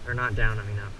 Or not down, I mean up.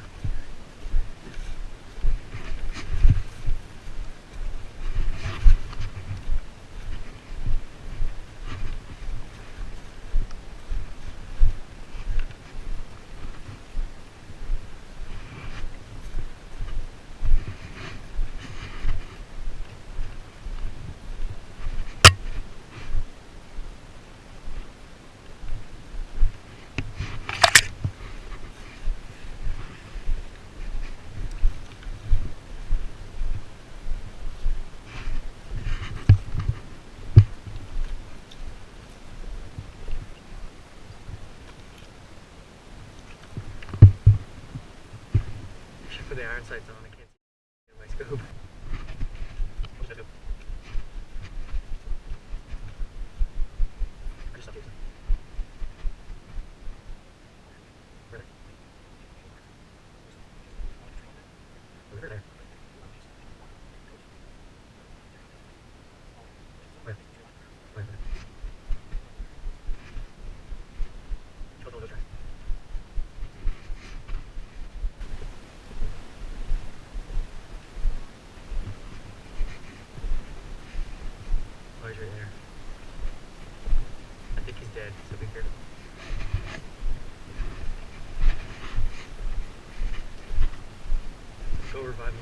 Put the iron sights on, I can't see my scope. What should I do? I just stopped using it. Really? Over there. Where? Where? Go try. Oh, he's right there. I think he's dead, so be careful. Go revive him.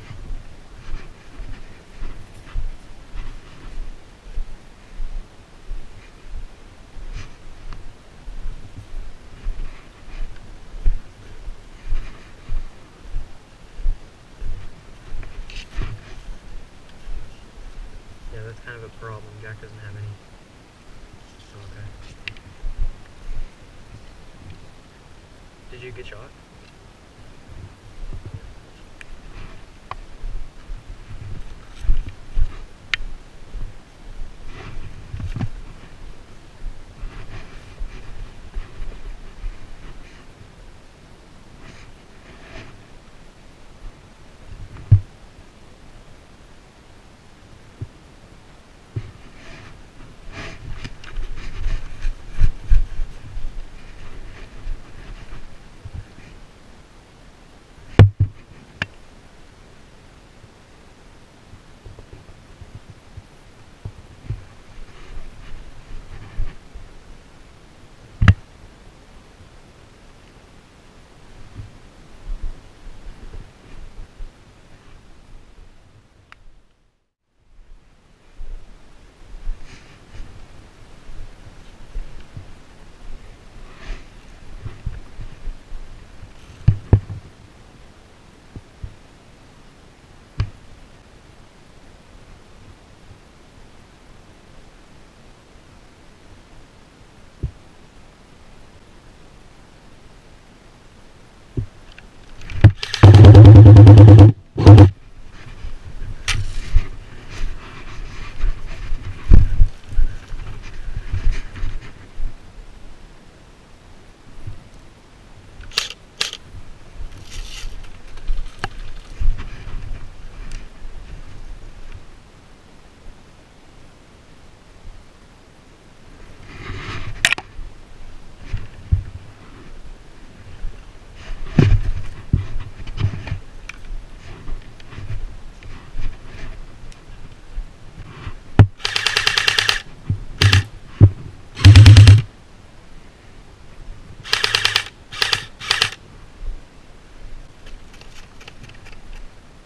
Yeah, that's kind of a problem. Jack doesn't have any. So, okay. Did you get shot?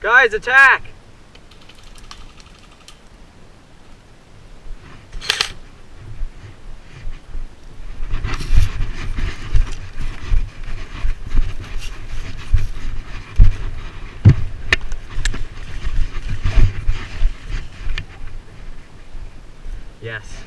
Guys, attack! Yes.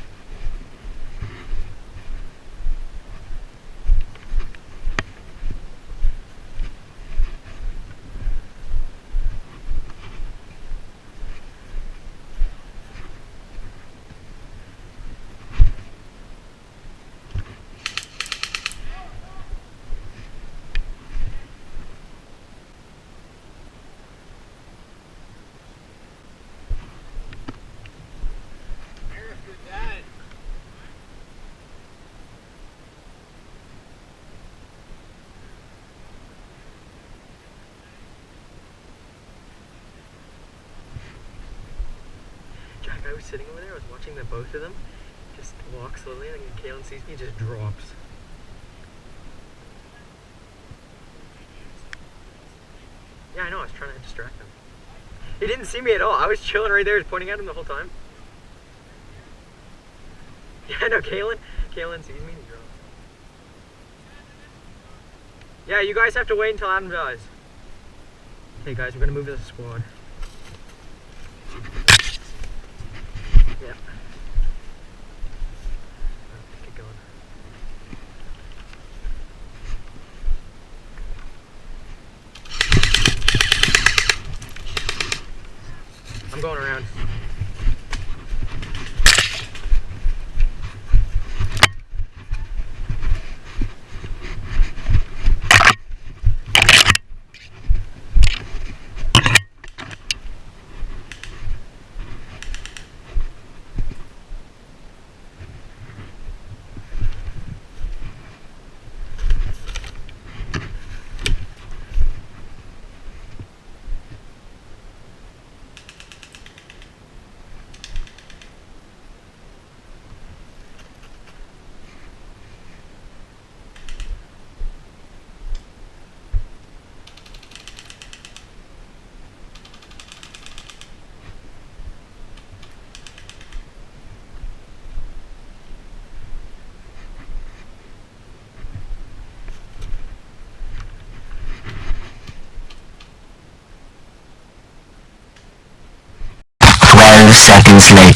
I was sitting over there, I was watching the both of them just walk slowly, and Kalen sees me and just drops. Yeah, I know, I was trying to distract him. He didn't see me at all. I was chilling right there, pointing at him the whole time. Yeah, I know, Kalen sees me and he drops. Yeah, you guys have to wait until Adam dies. Hey guys, we're gonna move as a squad. Yeah. Let's get going. I'm going around. Seconds later.